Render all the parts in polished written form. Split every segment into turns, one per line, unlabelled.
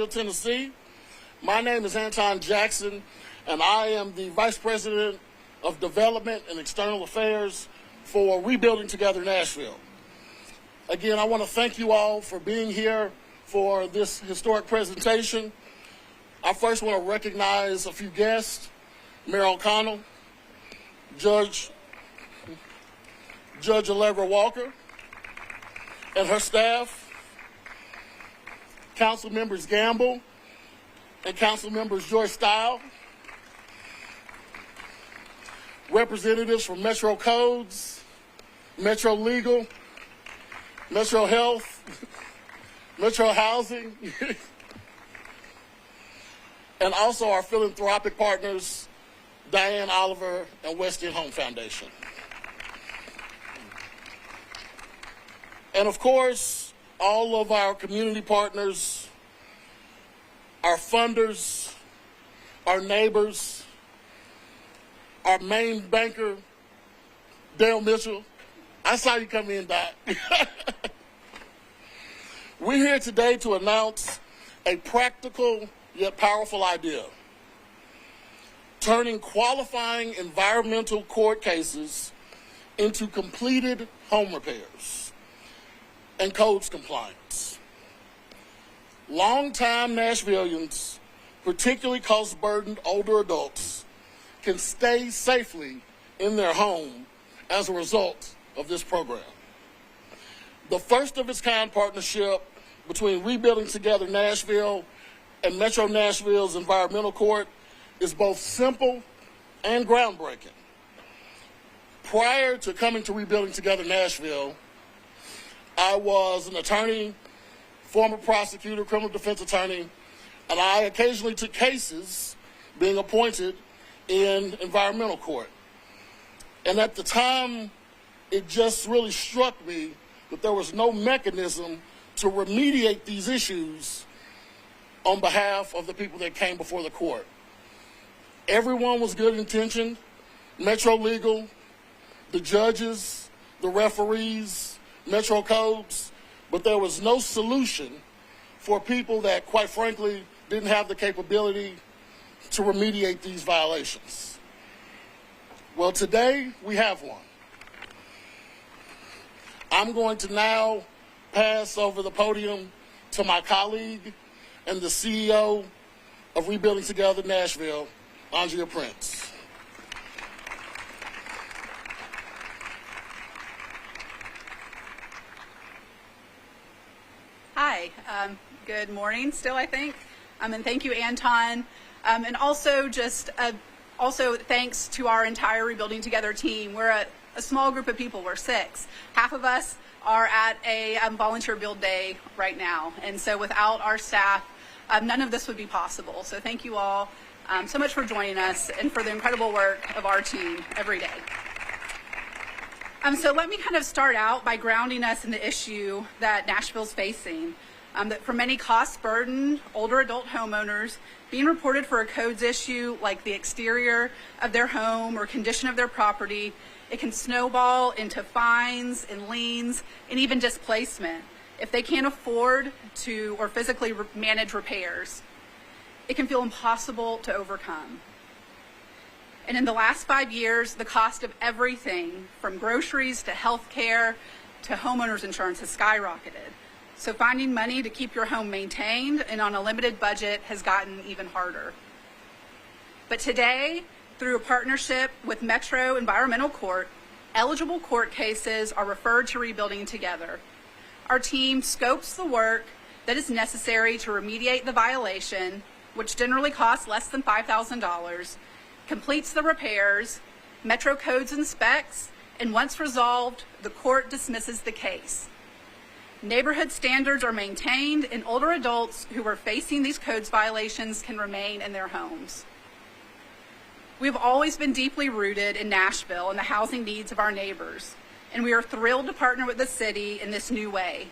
Nashville, Tennessee. My name is Anton Jackson, and I am the Vice President of Development and External Affairs for Rebuilding Together Nashville. Again, I want to thank you all for being here for this historic presentation. I first want to recognize a few guests: Mayor O'Connell, Judge Allegra Walker and her staff, Council Members Gamble and Council Members Joyce Stile, representatives from Metro Codes, Metro Legal, Metro Health, Metro Housing, and also our philanthropic partners, Diane Oliver and West End Home Foundation. And of course, all of our community partners, our funders, our neighbors, our main banker, Dale Mitchell. I saw you come in, Doc. We're here today to announce a practical yet powerful idea: turning qualifying environmental court cases into completed home repairs and codes compliance. Longtime Nashvillians, particularly cost-burdened older adults, can stay safely in their home as a result of this program. The first of its kind partnership between Rebuilding Together Nashville and Metro Nashville's Environmental Court is both simple and groundbreaking. Prior to coming to Rebuilding Together Nashville, I was an attorney, former prosecutor, criminal defense attorney, and I occasionally took cases being appointed in environmental court. And at the time, it just really struck me that there was no mechanism to remediate these issues on behalf of the people that came before the court. Everyone was good intentioned: Metro Legal, the judges, the referees, Metro Codes, but there was no solution for people that, quite frankly, didn't have the capability to remediate these violations. Well, today we have one. I'm going to now pass over the podium to my colleague and the CEO of Rebuilding Together Nashville, Andrea Prince.
Hi, good morning still, I think. And thank you, Anton. And also also thanks to our entire Rebuilding Together team. We're a small group of people, we're 6. Half of us are at a volunteer build day right now. And so without our staff, none of this would be possible. So thank you all so much for joining us and for the incredible work of our team every day. So let me kind of start out by grounding us in the issue that Nashville's facing. That for many cost-burdened older adult homeowners, being reported for a codes issue like the exterior of their home or condition of their property, it can snowball into fines and liens and even displacement if they can't afford to or physically manage repairs. It can feel impossible to overcome. And in the last 5 years, the cost of everything from groceries to health care to homeowners insurance has skyrocketed. So finding money to keep your home maintained and on a limited budget has gotten even harder. But today, through a partnership with Metro Environmental Court, eligible court cases are referred to Rebuilding Together. Our team scopes the work that is necessary to remediate the violation, which generally costs less than $5,000, completes the repairs, Metro Codes inspects, and once resolved, the court dismisses the case. Neighborhood standards are maintained, and older adults who are facing these codes violations can remain in their homes. We've always been deeply rooted in Nashville and the housing needs of our neighbors, and we are thrilled to partner with the city in this new way.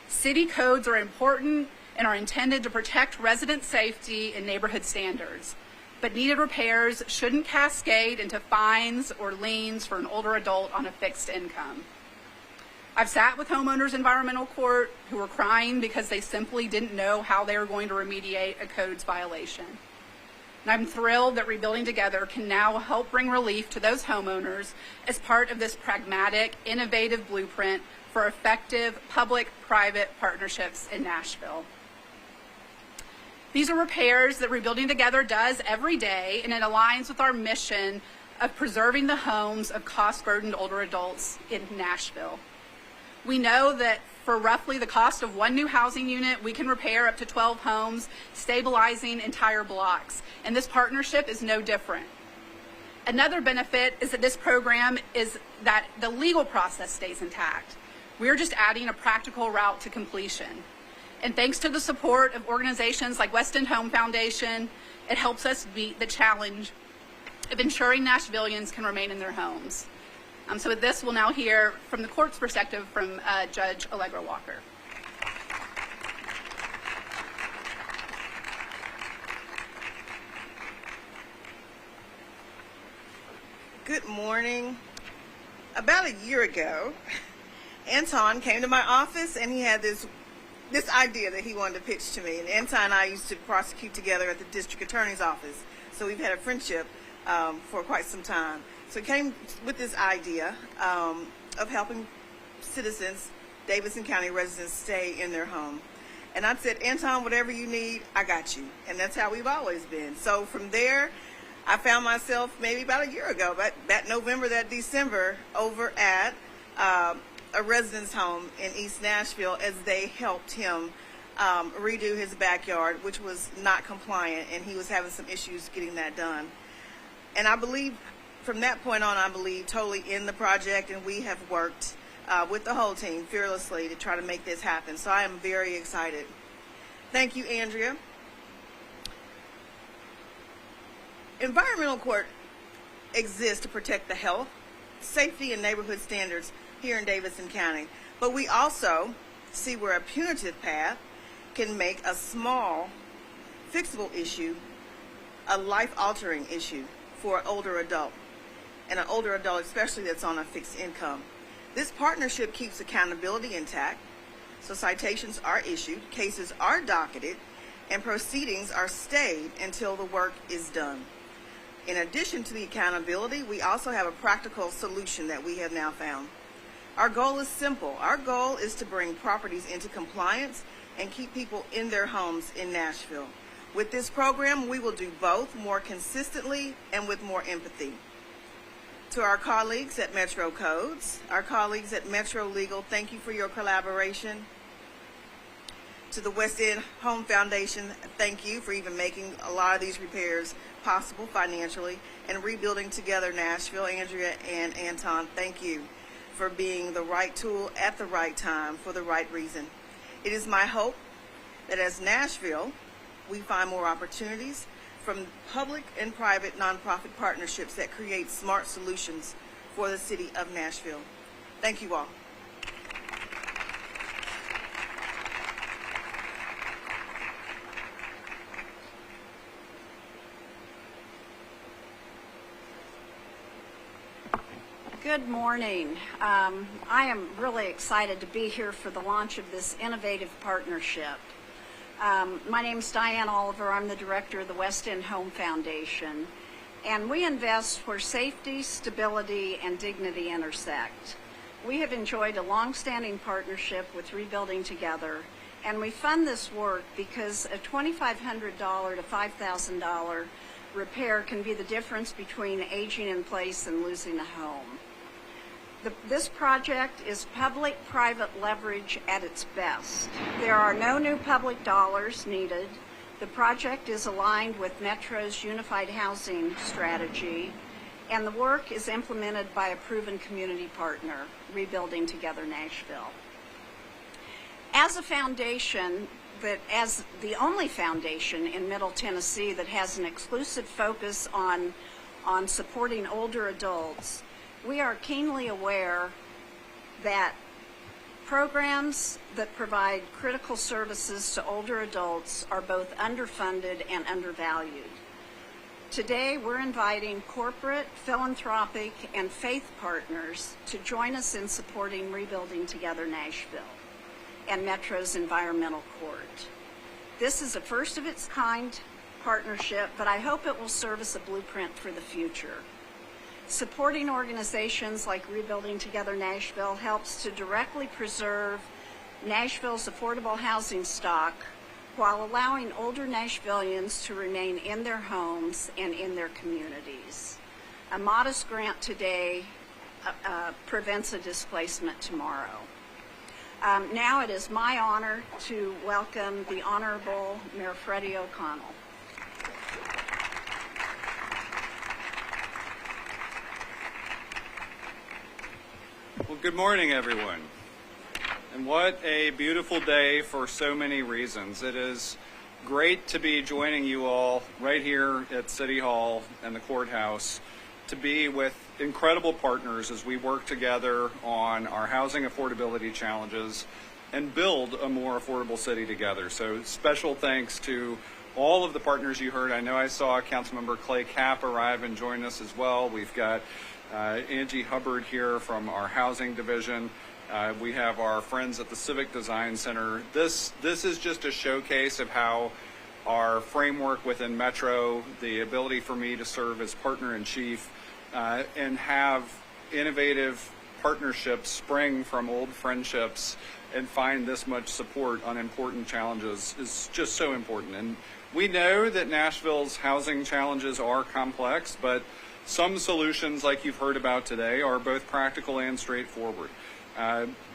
City codes are important and are intended to protect resident safety and neighborhood standards, but needed repairs shouldn't cascade into fines or liens for an older adult on a fixed income. I've sat with homeowners environmental court who were crying because they simply didn't know how they were going to remediate a codes violation. And I'm thrilled that Rebuilding Together can now help bring relief to those homeowners as part of this pragmatic, innovative blueprint for effective public-private partnerships in Nashville. These are repairs that Rebuilding Together does every day, and it aligns with our mission of preserving the homes of cost-burdened older adults in Nashville. We know that for roughly the cost of one new housing unit, we can repair up to 12 homes, stabilizing entire blocks, and this partnership is no different. Another benefit is that this program is that the legal process stays intact. We're just adding a practical route to completion. And thanks to the support of organizations like West End Home Foundation, it helps us meet the challenge of ensuring Nashvillians can remain in their homes. So with this, we'll now hear from the court's perspective from Judge Allegra Walker.
Good morning. About a year ago, Anton came to my office and he had this idea that he wanted to pitch to me. And Anton and I used to prosecute together at the district attorney's office, so we've had a friendship for quite some time. So he came with this idea of helping citizens, Davidson County residents, stay in their home. And I said, Anton, whatever you need, I got you. And that's how we've always been. So from there, I found myself maybe about a year ago, that November, that December, over at a residence home in East Nashville as they helped him redo his backyard, which was not compliant, and he was having some issues getting that done. And I believe, from that point on, I believe totally in the project, and we have worked with the whole team fearlessly to try to make this happen. So I am very excited. Thank you, Andrea. Environmental court exists to protect the health, safety, and neighborhood standards here in Davidson County. But we also see where a punitive path can make a small, fixable issue a life-altering issue for an older adult, and an older adult especially that's on a fixed income. This partnership keeps accountability intact, so citations are issued, cases are docketed, and proceedings are stayed until the work is done. In addition to the accountability, we also have a practical solution that we have now found. Our goal is simple. Our goal is to bring properties into compliance and keep people in their homes in Nashville. With this program, we will do both more consistently and with more empathy. To our colleagues at Metro Codes, our colleagues at Metro Legal, thank you for your collaboration. To the West End Home Foundation, thank you for even making a lot of these repairs possible financially. And Rebuilding Together Nashville, Andrea and Anton, thank you for being the right tool at the right time for the right reason. It is my hope that as Nashville, we find more opportunities from public and private nonprofit partnerships that create smart solutions for the city of Nashville. Thank you all.
Good morning. I am really excited to be here for the launch of this innovative partnership. My name is Diane Oliver. I'm the director of the West End Home Foundation, and we invest where safety, stability, and dignity intersect. We have enjoyed a long-standing partnership with Rebuilding Together, and we fund this work because a $2,500 to $5,000 repair can be the difference between aging in place and losing a home. This project is public-private leverage at its best. There are no new public dollars needed. The project is aligned with Metro's unified housing strategy, and the work is implemented by a proven community partner, Rebuilding Together Nashville. As a foundation, as the only foundation in Middle Tennessee that has an exclusive focus on supporting older adults, we are keenly aware that programs that provide critical services to older adults are both underfunded and undervalued. Today, we're inviting corporate, philanthropic, and faith partners to join us in supporting Rebuilding Together Nashville and Metro's Environmental Court. This is a first of its kind partnership, but I hope it will serve as a blueprint for the future. Supporting organizations like Rebuilding Together Nashville helps to directly preserve Nashville's affordable housing stock while allowing older Nashvillians to remain in their homes and in their communities. A modest grant today prevents a displacement tomorrow. Now it is my honor to welcome the Honorable Mayor Freddie O'Connell.
Well, good morning, everyone. And what a beautiful day for so many reasons. It is great to be joining you all right here at City Hall and the courthouse to be with incredible partners as we work together on our housing affordability challenges and build a more affordable city together. So special thanks to all of the partners you heard. I know I saw Councilmember Clay Capp arrive and join us as well. We've got Angie Hubbard here from our housing division. We have our friends at the Civic Design Center. This is just a showcase of how our framework within Metro, the ability for me to serve as partner-in-chief and have innovative partnerships spring from old friendships and find this much support on important challenges is just so important. And we know that Nashville's housing challenges are complex, but some solutions, like you've heard about today, are both practical and straightforward.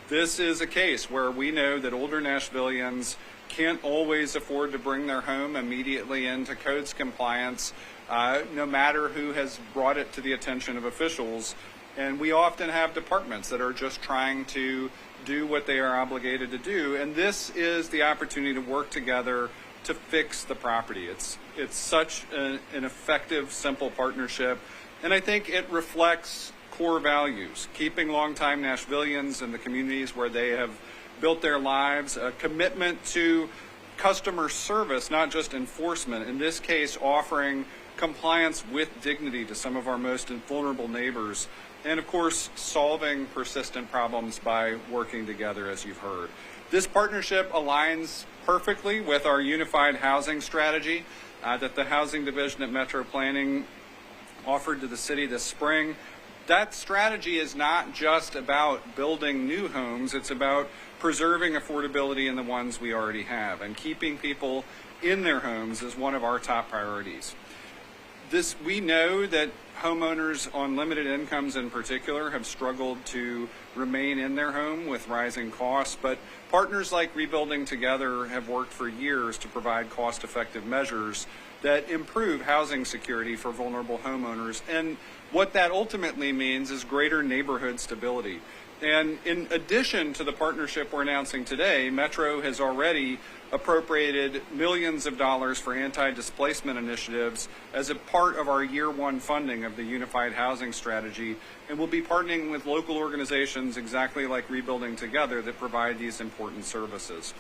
This is a case where we know that older Nashvillians can't always afford to bring their home immediately into codes compliance, no matter who has brought it to the attention of officials. And we often have departments that are just trying to do what they are obligated to do. And this is the opportunity to work together to fix the property. It's such an effective, simple partnership. And I think it reflects core values, keeping longtime Nashvillians in the communities where they have built their lives, a commitment to customer service, not just enforcement, in this case offering compliance with dignity to some of our most vulnerable neighbors, and of course solving persistent problems by working together, as you've heard. This partnership aligns perfectly with our unified housing strategy that the Housing Division at Metro Planning offered to the city this spring. That strategy is not just about building new homes, it's about preserving affordability in the ones we already have, and keeping people in their homes is one of our top priorities. We know that homeowners on limited incomes in particular have struggled to remain in their home with rising costs, but partners like Rebuilding Together have worked for years to provide cost-effective measures that improve housing security for vulnerable homeowners. And what that ultimately means is greater neighborhood stability. And in addition to the partnership we're announcing today, Metro has already appropriated millions of dollars for anti-displacement initiatives as a part of our year one funding of the Unified Housing Strategy, and we'll be partnering with local organizations exactly like Rebuilding Together that provide these important services.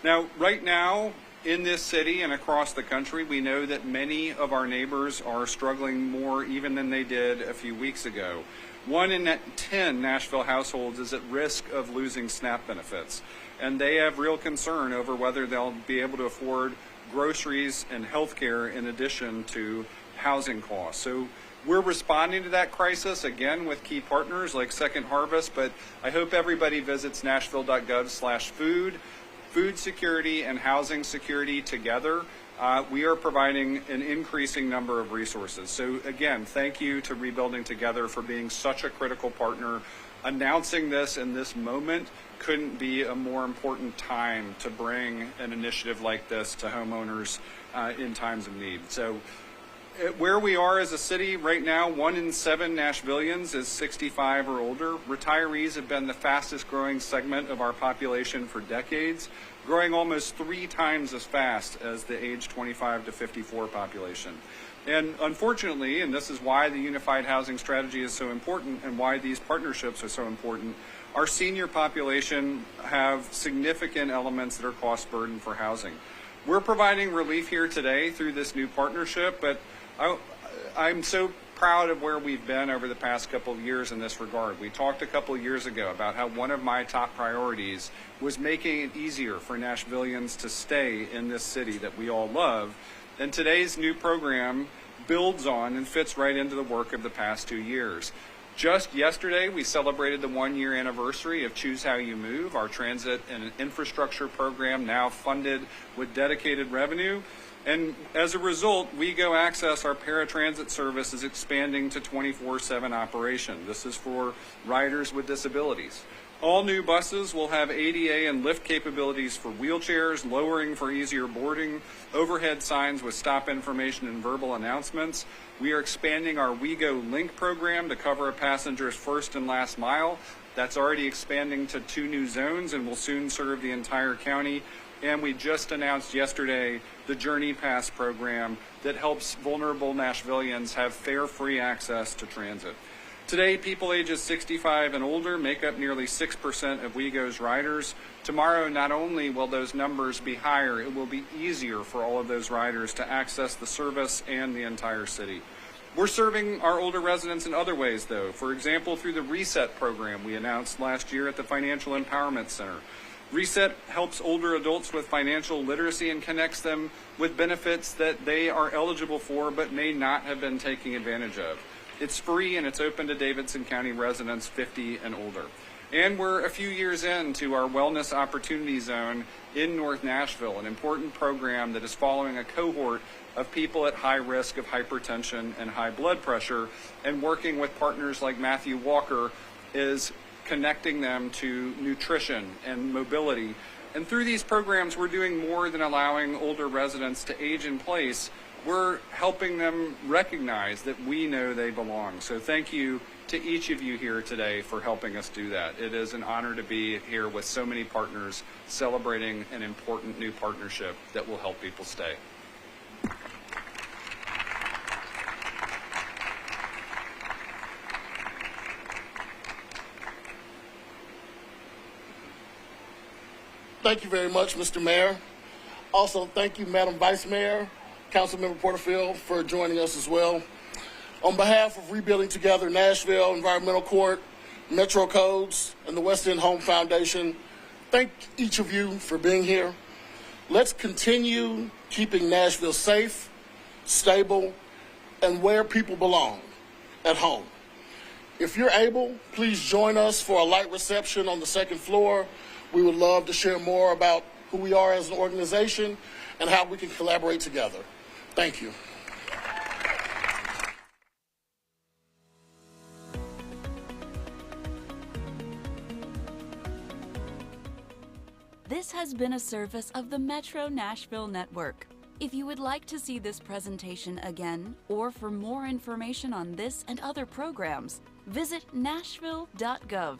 Now, right now, in this city and across the country, we know that many of our neighbors are struggling more even than they did a few weeks ago. 1 in 10 Nashville households is at risk of losing SNAP benefits, and they have real concern over whether they'll be able to afford groceries and health care in addition to housing costs. So we're responding to that crisis, again, with key partners like Second Harvest, but I hope everybody visits nashville.gov/food. Food security and housing security together, we are providing an increasing number of resources. So again, thank you to Rebuilding Together for being such a critical partner. Announcing this in this moment couldn't be a more important time to bring an initiative like this to homeowners in times of need. So where we are as a city right now, 1 in 7 Nashvillians is 65 or older. Retirees have been the fastest growing segment of our population for decades, growing almost 3 times as fast as the age 25 to 54 population. And unfortunately, and this is why the Unified Housing Strategy is so important and why these partnerships are so important, our senior population have significant elements that are cost burden for housing. We're providing relief here today through this new partnership, but I'm so proud of where we've been over the past couple of years in this regard. We talked a couple of years ago about how one of my top priorities was making it easier for Nashvillians to stay in this city that we all love. And today's new program builds on and fits right into the work of the past 2 years. Just yesterday, we celebrated the 1-year anniversary of Choose How You Move, our transit and infrastructure program now funded with dedicated revenue. And as a result, WeGo Access, our paratransit service, is expanding to 24/7 operation. This is for riders with disabilities. All new buses will have ADA and lift capabilities for wheelchairs, lowering for easier boarding, overhead signs with stop information and verbal announcements. We are expanding our WeGo Link program to cover a passenger's first and last mile. That's already expanding to 2 new zones and will soon serve the entire county. And we just announced yesterday the Journey Pass program that helps vulnerable Nashvillians have fare-free access to transit. Today, people ages 65 and older make up nearly 6% of WeGo's riders. Tomorrow, not only will those numbers be higher, it will be easier for all of those riders to access the service and the entire city. We're serving our older residents in other ways, though. For example, through the RESET program we announced last year at the Financial Empowerment Center. RESET helps older adults with financial literacy and connects them with benefits that they are eligible for but may not have been taking advantage of. It's free and it's open to Davidson County residents 50 and older. And we're a few years into our Wellness Opportunity Zone in North Nashville, an important program that is following a cohort of people at high risk of hypertension and high blood pressure, and working with partners like Matthew Walker is connecting them to nutrition and mobility. And through these programs, we're doing more than allowing older residents to age in place. We're helping them recognize that we know they belong. So thank you to each of you here today for helping us do that. It is an honor to be here with so many partners celebrating an important new partnership that will help people stay.
Thank you very much, Mr. Mayor. Also, thank you, Madam Vice Mayor, Councilmember Porterfield, for joining us as well. On behalf of Rebuilding Together Nashville, Environmental Court, Metro Codes, and the West End Home Foundation, thank each of you for being here. Let's continue keeping Nashville safe, stable, and where people belong, at home. If you're able, please join us for a light reception on the second floor. We would love to share more about who we are as an organization and how we can collaborate together. Thank you.
This has been a service of the Metro Nashville Network. If you would like to see this presentation again, or for more information on this and other programs, visit nashville.gov.